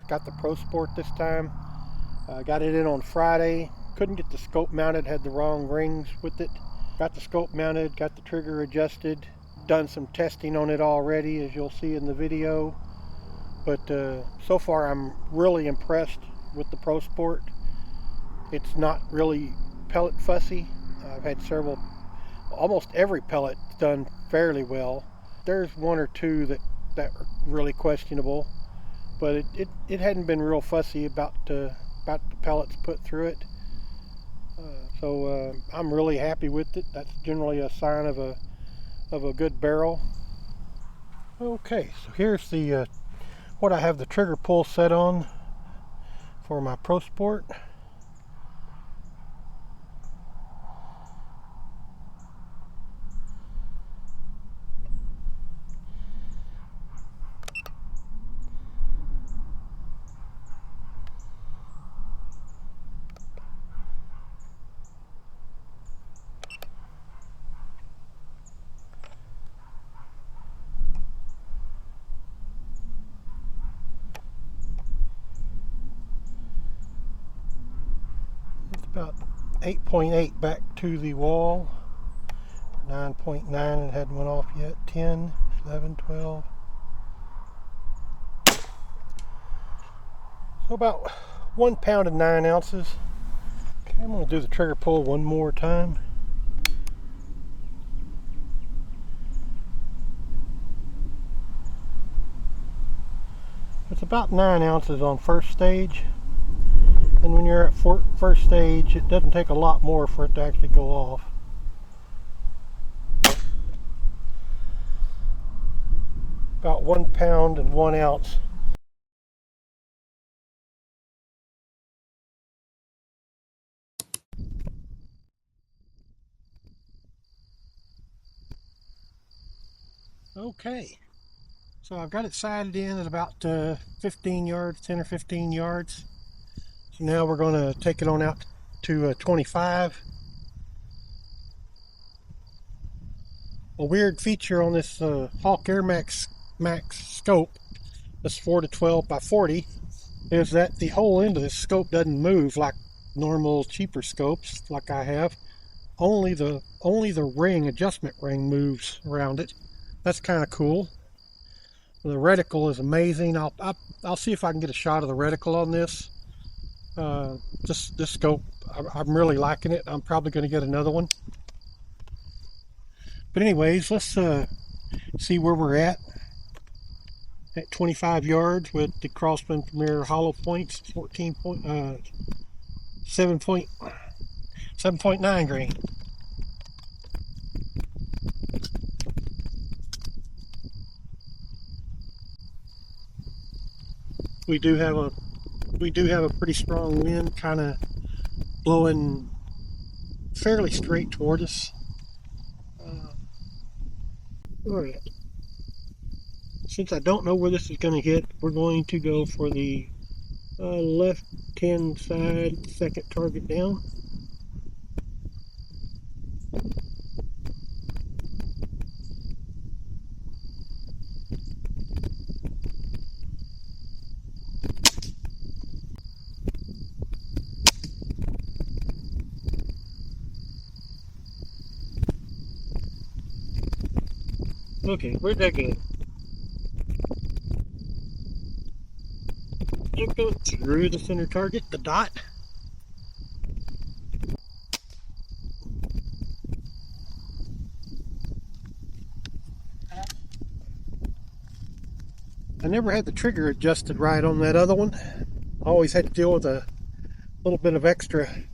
got the Pro Sport this time. Got it in on Friday. Couldn't get the scope mounted, had the wrong rings with it. Got the scope mounted, got the trigger adjusted. Done some testing on it already, as you'll see in the video. But so far I'm really impressed with the Pro Sport. It's not really pellet fussy. I've had almost every pellet done fairly well. There's one or two that are really questionable, but it hadn't been real fussy about the pellets put through it. So I'm really happy with it. That's generally a sign of a good barrel. Okay, so here's the what I have the trigger pull set on for my Pro Sport. About 8.8 back to the wall. 9.9, it hadn't went off yet. 10, 11, 12. So about 1 pound and 9 ounces. Okay, I'm going to do the trigger pull one more time. It's about 9 ounces on first stage. And when you're at first stage, it doesn't take a lot more for it to actually go off. About 1 pound and 1 ounce. Okay, so I've got it sighted in at about 15 yards, 10 or 15 yards. So now we're going to take it on out to 25. A weird feature on this Hawk Air Max scope, this 4 to 12 by 40, is that the whole end of this scope doesn't move like normal cheaper scopes like I have. Only the adjustment ring moves around it. That's kind of cool. The reticle is amazing. I'll see if I can get a shot of the reticle on this. This scope, I'm really liking it. I'm probably going to get another one. But anyways, let's see where we're at 25 yards with the Crosman Premier hollow points, 7.9 grain. We do have a pretty strong wind kind of blowing fairly straight toward us. All right. Since I don't know where this is going to hit, we're going to go for the left-hand side, second target down. Okay, where'd that go? It goes through the center target, the dot. I never had the trigger adjusted right on that other one. I always had to deal with a little bit of extra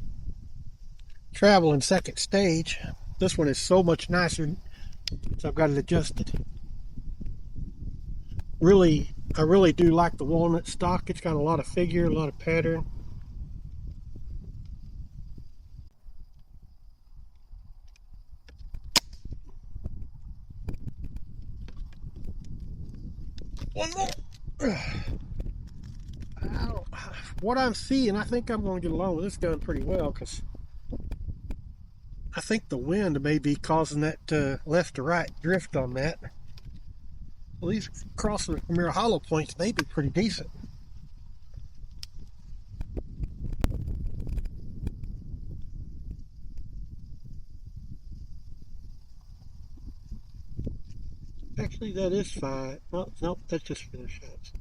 travel in second stage. This one is so much nicer, so I've got it adjusted. I really do like the Walnut stock. It's got a lot of figure, a lot of pattern. One more. What I'm seeing, I think I'm going to get along with this gun pretty well, because I think the wind may be causing that left to right drift on that. Well, these Crosman Premier hollow points may be pretty decent. Actually, that is 5. Nope, nope, that's just for the shots.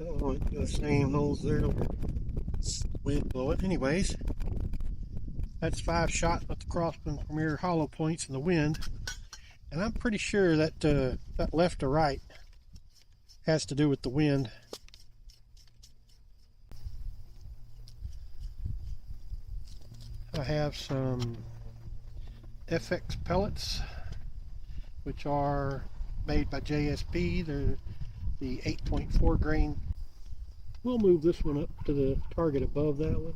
Oh, the same holes there. Wind blowing. Anyways, that's 5 shots with the Crosman Premier hollow points in the wind, and I'm pretty sure that that left to right has to do with the wind. I have some FX pellets, which are made by JSP. They're the 8.4 grain. We'll move this one up to the target above that one.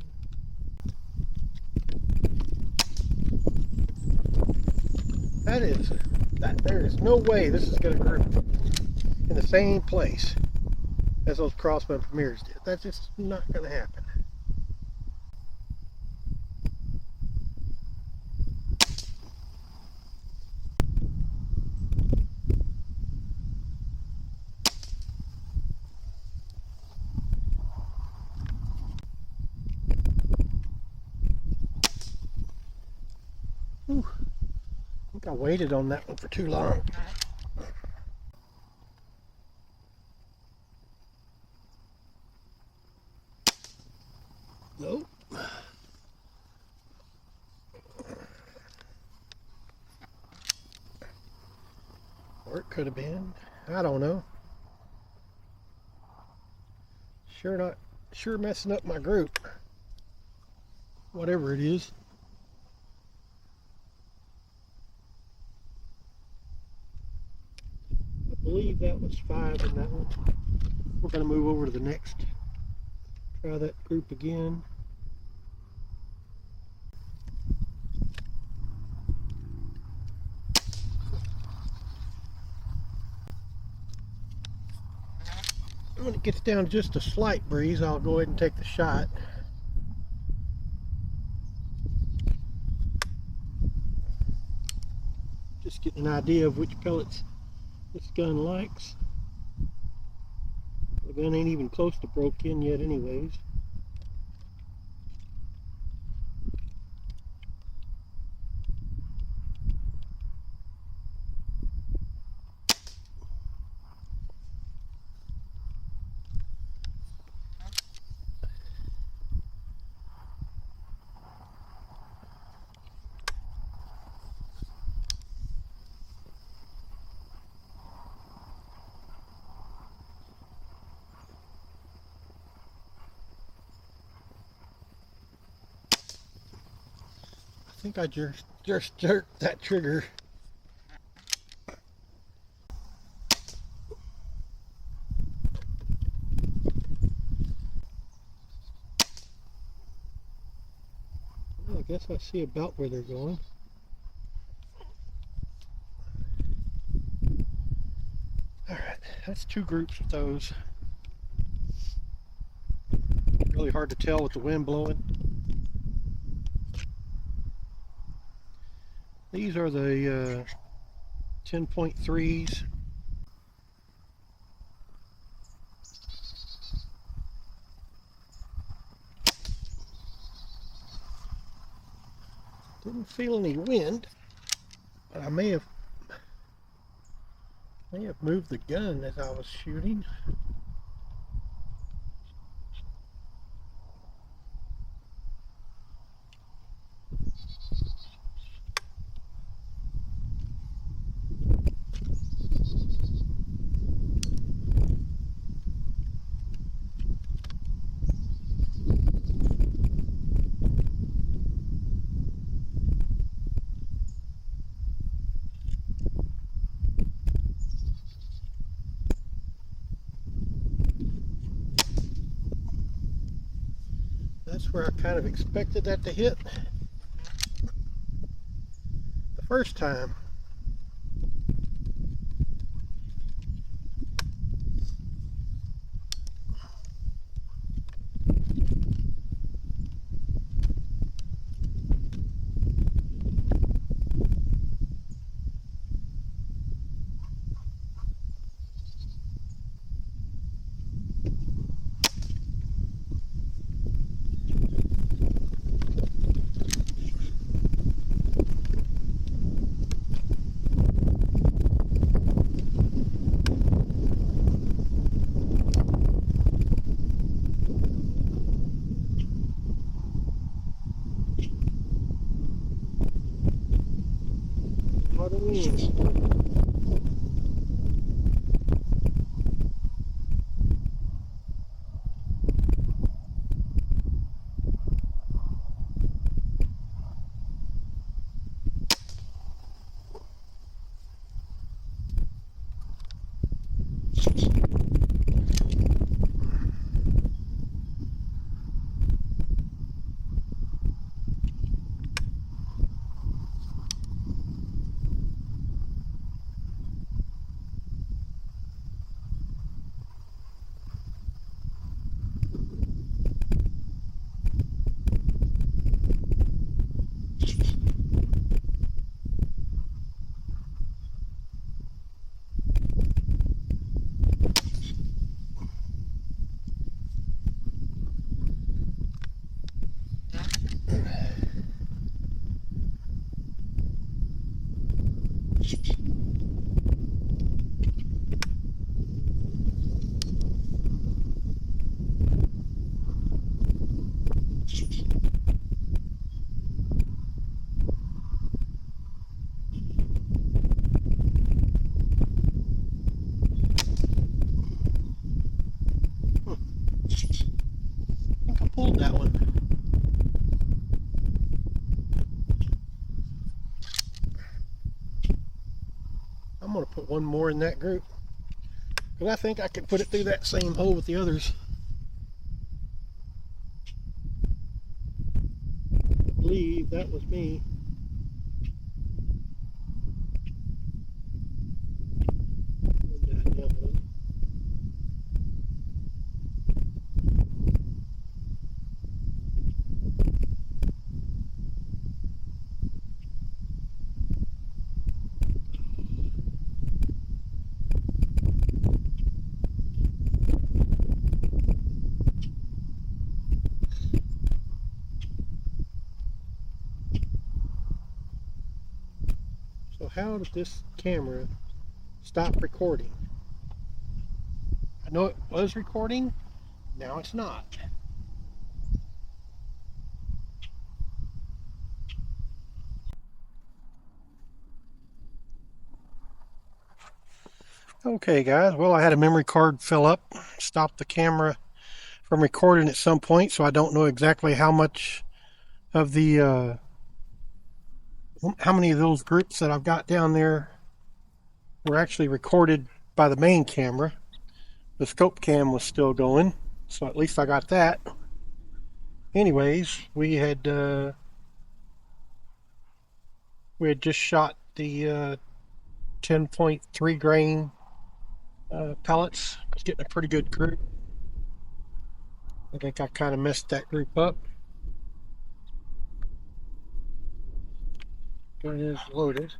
There is no way this is going to group in the same place as those Crosman Premiers did. That's just not going to happen. Whew. I think I waited on that one for too long. Nope. Or it could have been. I don't know. Sure messing up my group. Whatever it is. I believe that was 5 in that one. We're going to move over to the next. Try that group again. When it gets down to just a slight breeze, I'll go ahead and take the shot. Just getting an idea of which pellets this gun likes. The gun ain't even close to broke in yet anyways. I think I just jerked that trigger. Well, I guess I see about where they're going. Alright, that's 2 groups of those. Really hard to tell with the wind blowing. These are the 10.3s. Didn't feel any wind, but I may have moved the gun as I was shooting. That's where I kind of expected that to hit the first time. what I mean. I think I pulled that one. I'm going to put one more in that group, because I think I can put it through that same hole with the others. I believe that was me. So how did this camera stop recording? I know it was recording, now it's not. Okay guys, well I had a memory card fill up, stopped the camera from recording at some point, so I don't know exactly how much of the how many of those groups that I've got down there were actually recorded by the main camera. The scope cam was still going, so at least I got that. Anyways, we had just shot the 10.3 grain pellets. I was getting a pretty good group. I think I kind of messed that group up. Gun is loaded.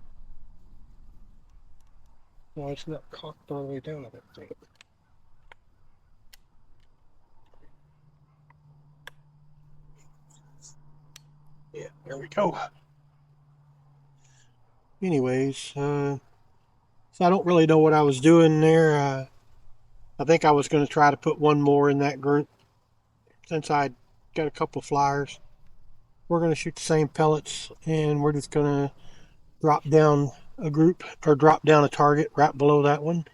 No, it's not cocked all the way down, I don't think. Yeah, there we go. Anyways, so I don't really know what I was doing there. I think I was going to try to put one more in that group since I got a couple of flyers. We're going to shoot the same pellets, and we're just going to drop down a group, or drop down a target right below that one.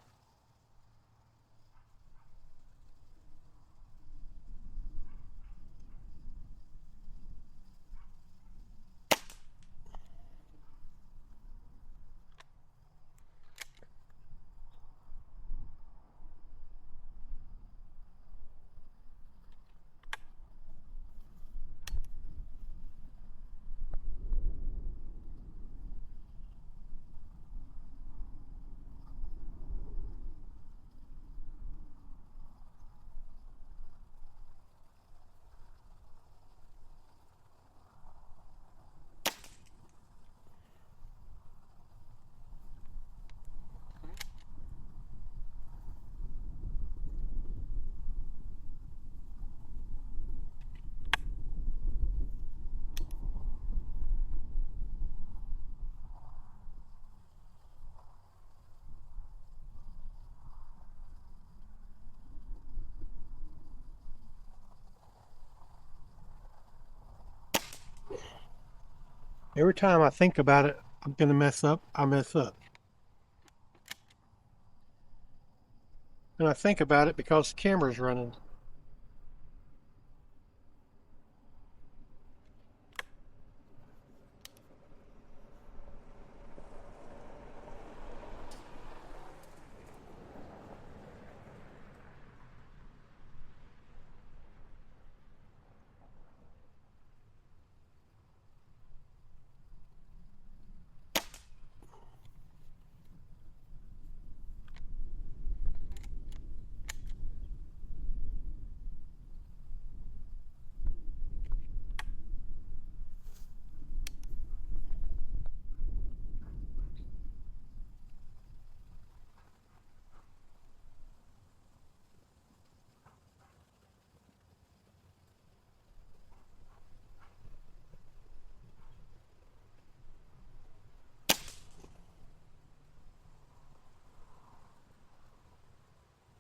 Every time I think about it, I'm gonna mess up, I mess up. And I think about it because the camera's running.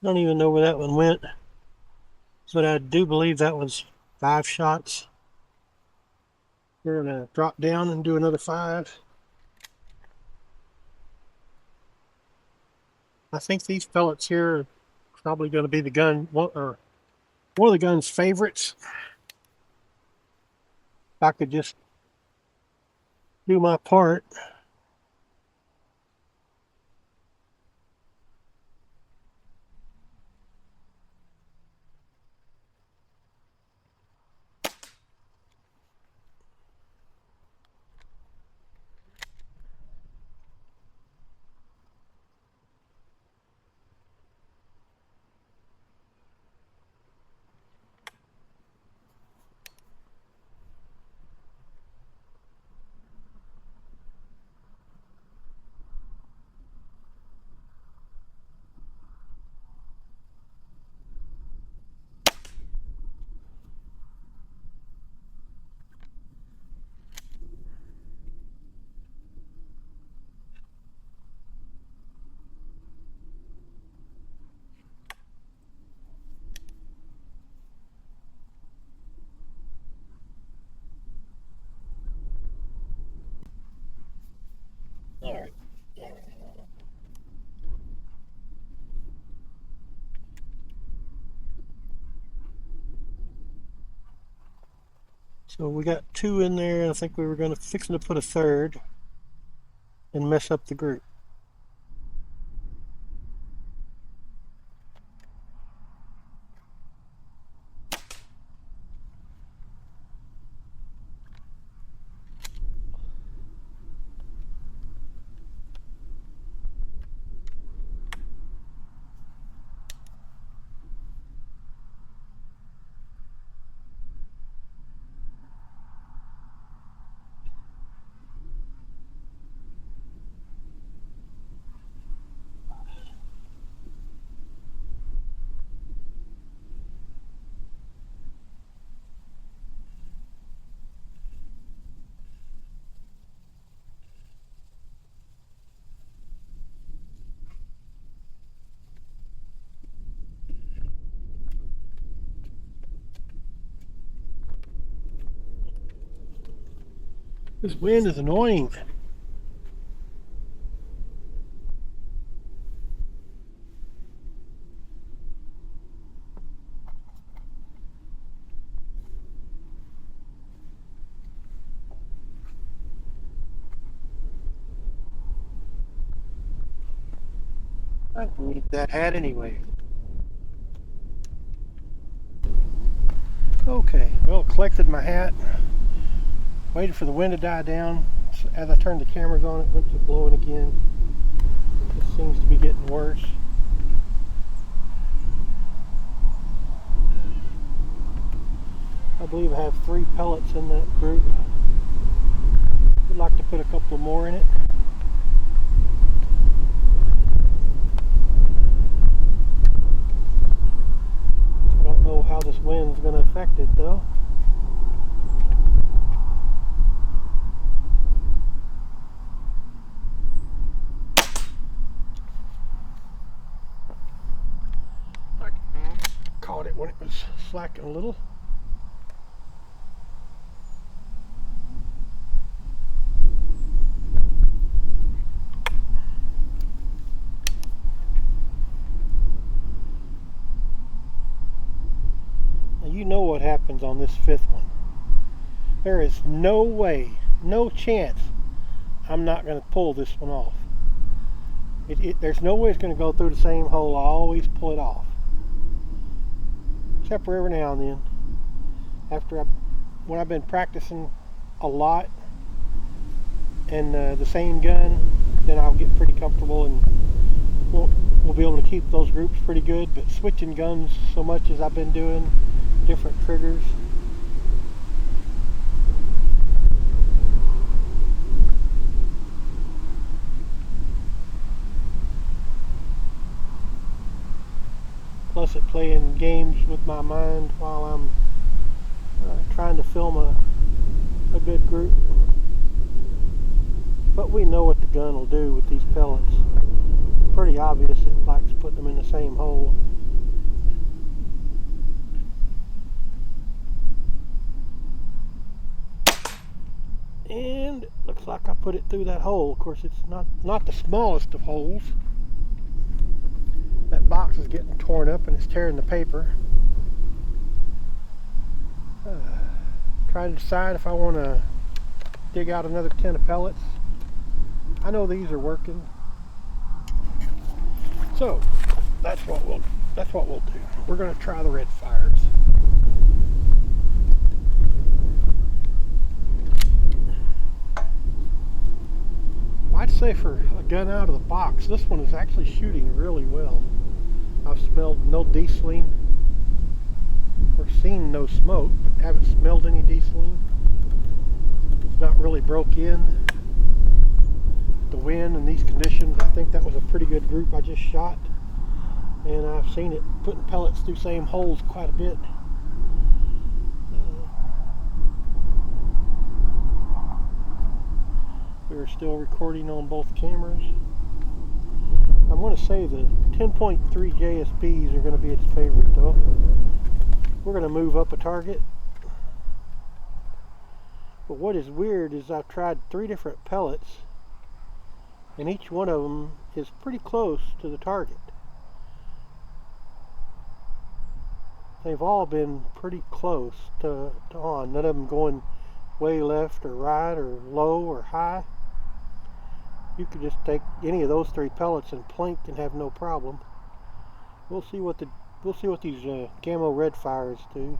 Don't even know where that one went, but I do believe that was 5 shots. We're gonna drop down and do another 5. I think these pellets here are probably going to be the gun, or one of the gun's favorites. If I could just do my part. All right. So we got 2 in there. I think we were going to fixing to put a 3rd and mess up the group. This wind is annoying. I need that hat anyway. Okay, well, collected my hat. Waited for the wind to die down. As I turned the cameras on, it went to blowing again. This seems to be getting worse. I believe I have 3 pellets in that group. Would like to put a couple more in it. I don't know how this wind's going to affect it though. Caught it when it was slacking a little. what happens on this fifth one. There is no way, no chance I'm not going to pull this one off. There's no way it's going to go through the same hole. I always pull it off. Except for every now and then. When I've been practicing a lot and the same gun, then I'll get pretty comfortable and we'll be able to keep those groups pretty good. But switching guns so much as I've been doing, different triggers, plus it playing games with my mind while I'm trying to film a good group. But we know what the gun will do with these pellets. Pretty obvious it likes putting them in the same hole. And looks like I put it through that hole. Of course, it's not the smallest of holes. That box is getting torn up and it's tearing the paper. Trying to decide if I want to dig out another tin of pellets. I know these are working. So that's what we'll do. We're going to try the red fires. I'd say for a gun out of the box, this one is actually shooting really well. I've smelled no dieseling or seen no smoke, but haven't smelled any dieseling. It's not really broke in. The wind and these conditions, I think that was a pretty good group I just shot. And I've seen it putting pellets through same holes quite a bit. We are still recording on both cameras. I'm going to say the 10.3 JSBs are going to be its favorite though. We're going to move up a target. But what is weird is I've tried 3 different pellets and each one of them is pretty close to the target. They've all been pretty close to on. None of them going way left or right or low or high. You could just take any of those 3 pellets and plink and have no problem. We'll see what these Gamo Red Fires do.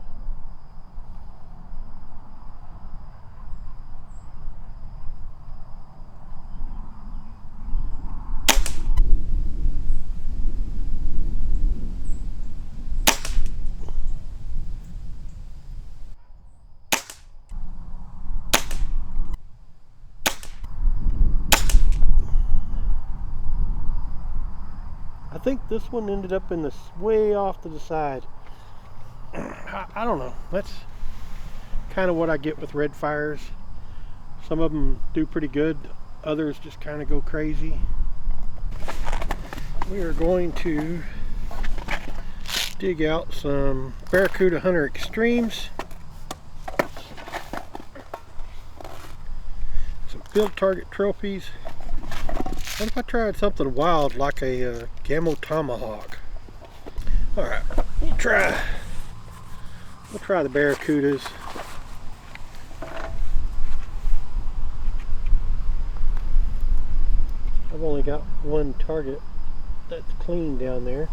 I think this one ended up in this way off to the side. I don't know. That's kind of what I get with red fires. Some of them do pretty good. Others just kind of go crazy. We are going to dig out some Barracuda Hunter Extremes. Some field target trophies. What if I tried something wild like a Gamo Tomahawk? Alright, we'll try the Barracudas. I've only got one target that's clean down there.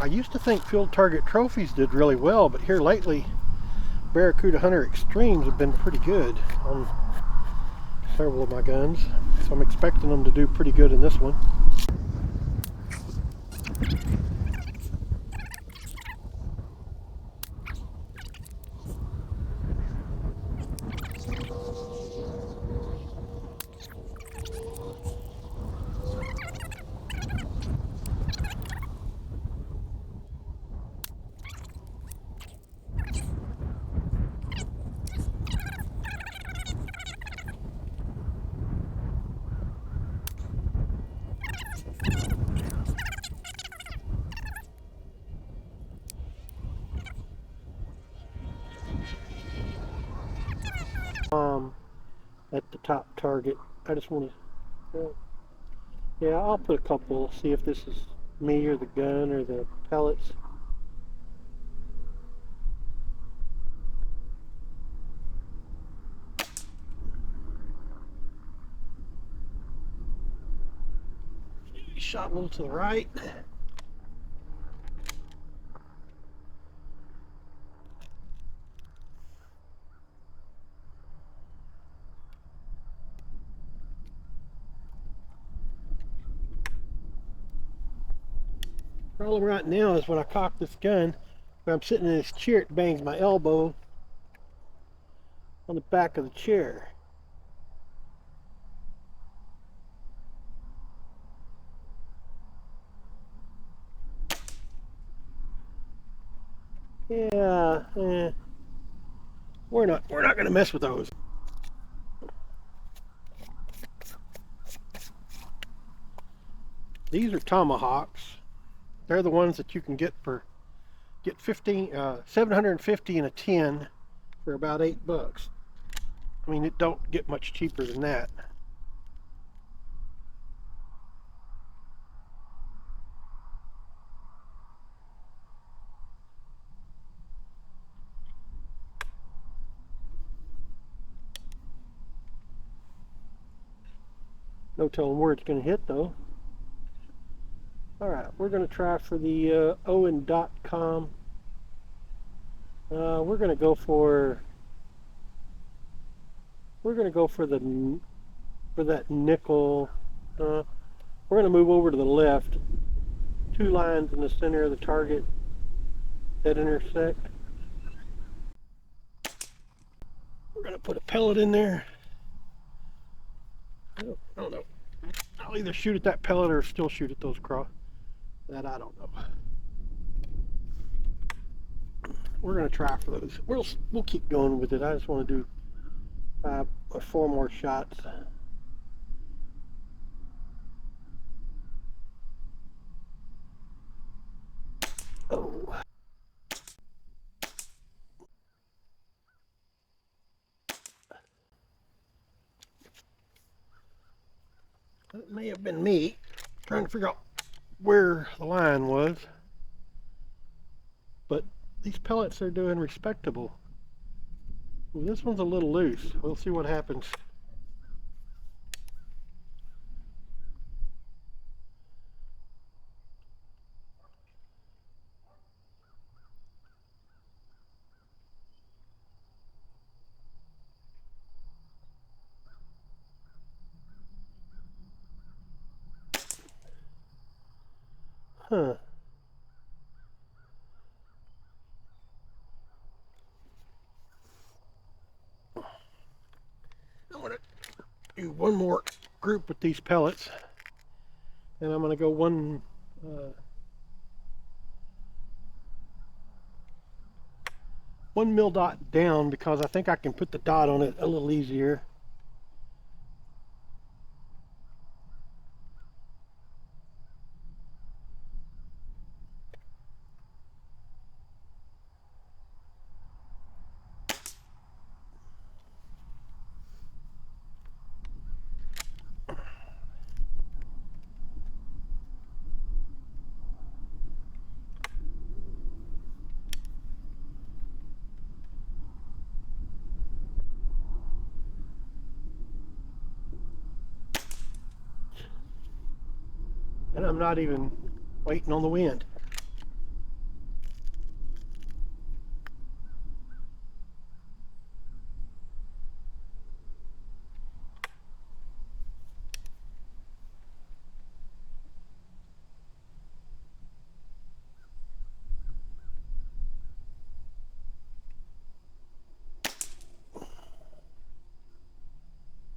I used to think field target trophies did really well, but here lately Barracuda Hunter Extremes have been pretty good on several of my guns, so I'm expecting them to do pretty good in this one. At the top target. I just want to, yeah, I'll put a couple, see if this is me or the gun or the pellets. Shot a little to the right. Problem right now is when I cock this gun, when I'm sitting in this chair, it bangs my elbow on the back of the chair. Yeah, we're not going to mess with those. These are Tomahawks. They're the ones that you can get 750 and a 10 for about $8. I mean, it don't get much cheaper than that. No telling where it's going to hit though. Alright, we're going to try for the Owen.com. We're going to go for that nickel. We're going to move over to the left. 2 lines in the center of the target that intersect. We're going to put a pellet in there. I don't know. I'll either shoot at that pellet or still shoot at those cross. That I don't know. We're going to try for those. We'll keep going with it. I just want to do 5 or 4 more shots. Oh. That may have been me trying to figure out where the line was. But these pellets are doing respectable. Well, this one's a little loose. We'll see what happens. Huh. I'm going to do one more group with these pellets. And I'm going to go one mil dot down because I think I can put the dot on it a little easier. And I'm not even waiting on the wind. I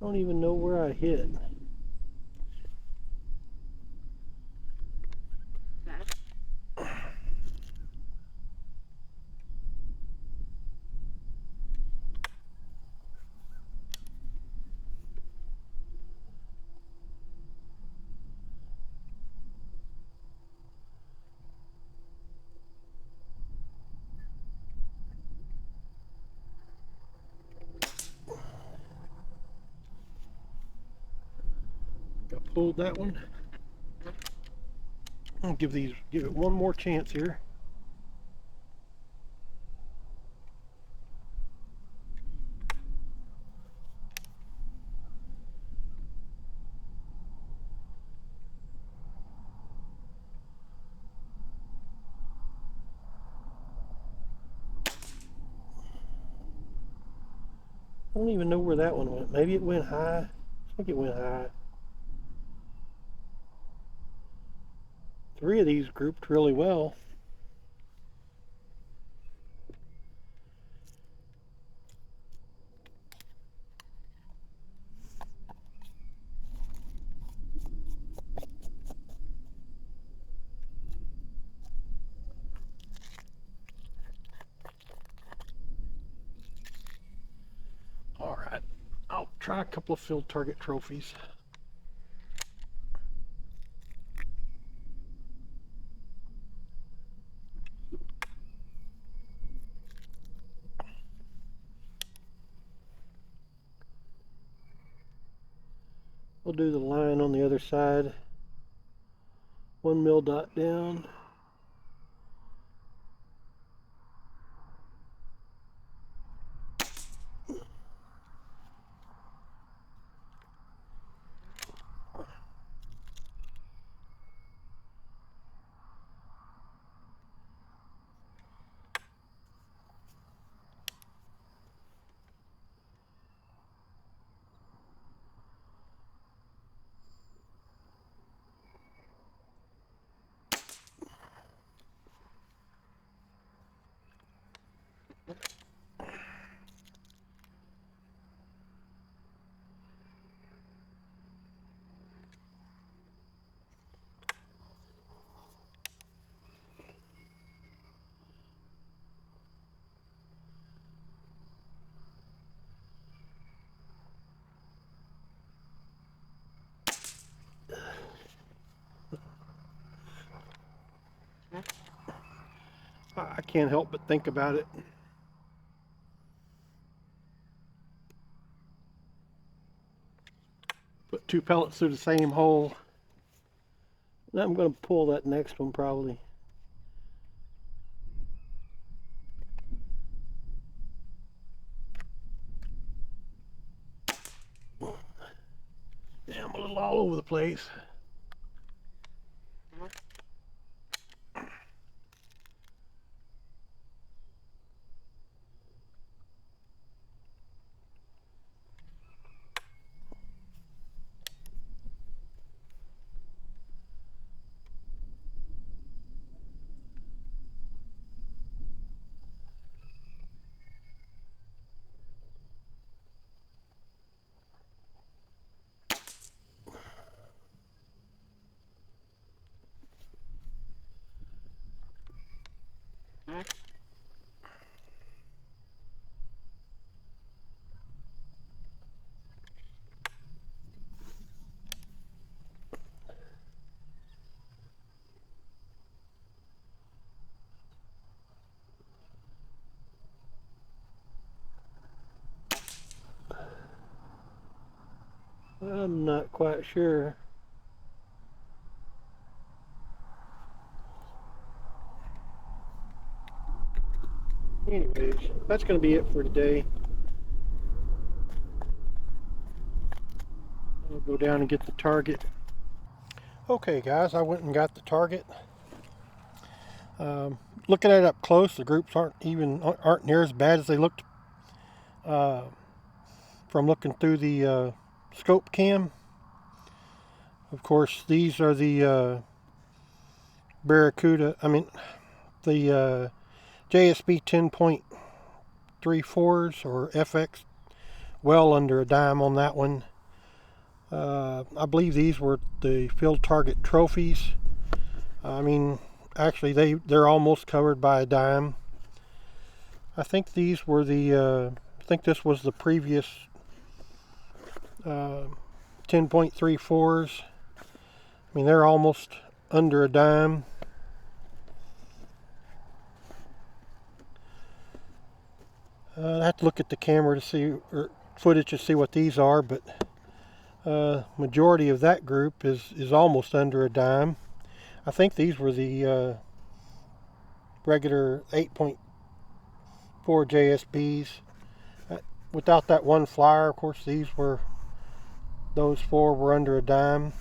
don't even know where I hit. I pulled that one. I'll give it one more chance here. I don't even know where that one went. Maybe it went high. I think it went high. 3 of these grouped really well. All right, I'll try a couple of field target trophies. We'll do the line on the other side. 1 mil dot down. I can't help but think about it. Put 2 pellets through the same hole. Now I'm going to pull that next one probably. Yeah, I'm a little all over the place. I'm not quite sure. Anyways, that's going to be it for today. I'll go down and get the target. Okay guys, I went and got the target. Looking at it up close, the groups aren't near as bad as they looked from looking through the scope cam. Of course, these are the Barracuda, the JSB 10.34s or FX, well under a dime on that one. I believe these were the field target trophies. Actually they're almost covered by a dime. I think these were I think this was the previous 10.34s. They're almost under a dime. I have to look at the camera to see, or footage to see what these are, but majority of that group is almost under a dime. I think these were the regular 8.4 JSBs. Without that one flyer, of course, those four were under a dime.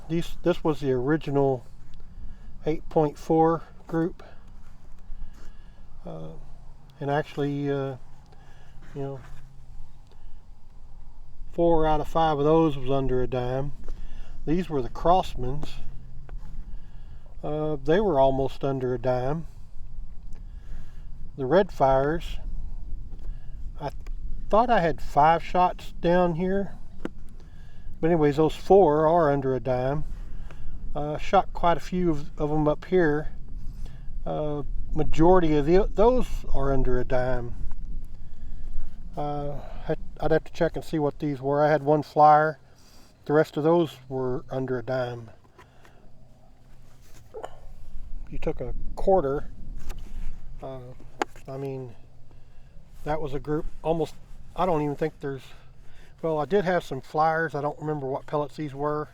This was the original 8.4 group, and actually, 4 out of 5 of those was under a dime. These were the Crosmans. They were almost under a dime. The Red Fires, I thought I had 5 shots down here, but anyways, those 4 are under a dime. Shot quite a few of them up here. Majority of those are under a dime. I'd have to check and see what these were. I had 1 flyer. The rest of those were under a dime. You took a quarter. I mean, that was a group almost. I don't even think there's. Well, I did have some flyers. I don't remember what pellets these were,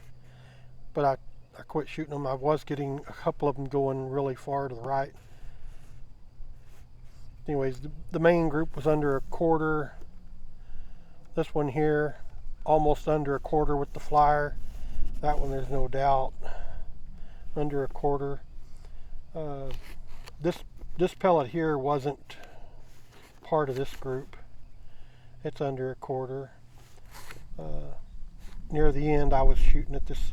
but I quit shooting them. I was getting a couple of them going really far to the right. Anyways, the main group was under a quarter. This one here, almost under a quarter with the flyer. That one, there's no doubt, under a quarter. This pellet here wasn't part of this group. It's under a quarter. Near the end, I was shooting at this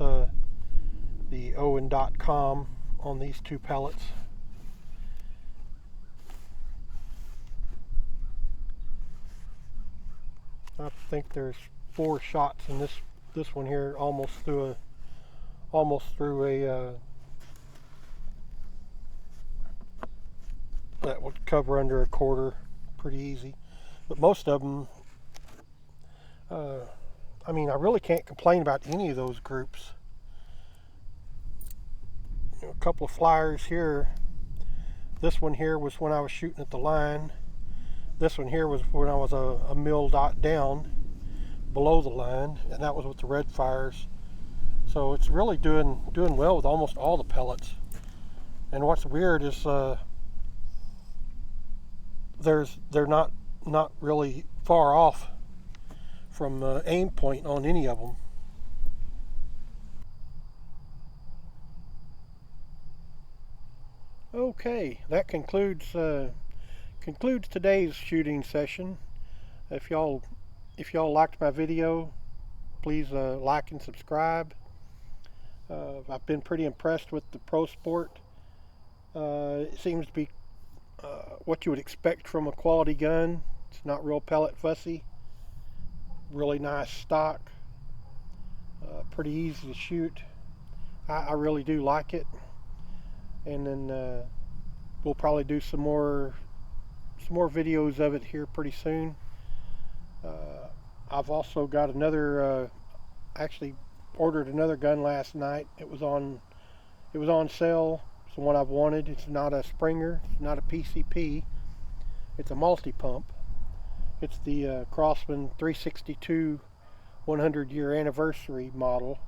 the Owen.com on these 2 pellets. I think there's 4 shots in this one here, almost through a that would cover under a quarter pretty easy. But most of them, I mean, I really can't complain about any of those groups. A couple of flyers here. This one here was when I was shooting at the line. This one here was when I was a mil dot down below the line, and that was with the Red Fires. So it's really doing well with almost all the pellets. And what's weird is they're not really far off from aim point on any of them. Okay, that concludes today's shooting session. If y'all liked my video, please like and subscribe. I've been pretty impressed with the Pro Sport. It seems to be what you would expect from a quality gun. It's not real pellet fussy. Really nice stock. Pretty easy to shoot. I really do like it. And then we'll probably do some more videos of it here pretty soon. I've also got another. Actually ordered another gun last night. It was on sale. It's the one I've wanted. It's not a Springer. It's not a PCP. It's a multi-pump. It's the Crosman 362 100-year anniversary model.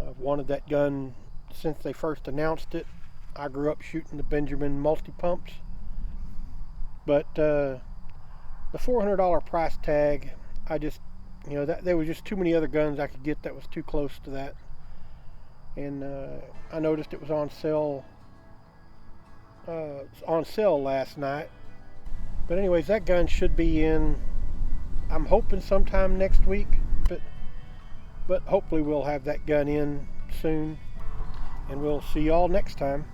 I've wanted that gun since they first announced it. I grew up shooting the Benjamin multi-pumps. But the $400 price tag, I just, there was just too many other guns I could get that was too close to that. And I noticed it was on sale last night. But anyways, that gun should be in, I'm hoping sometime next week, but hopefully we'll have that gun in soon, and we'll see y'all next time.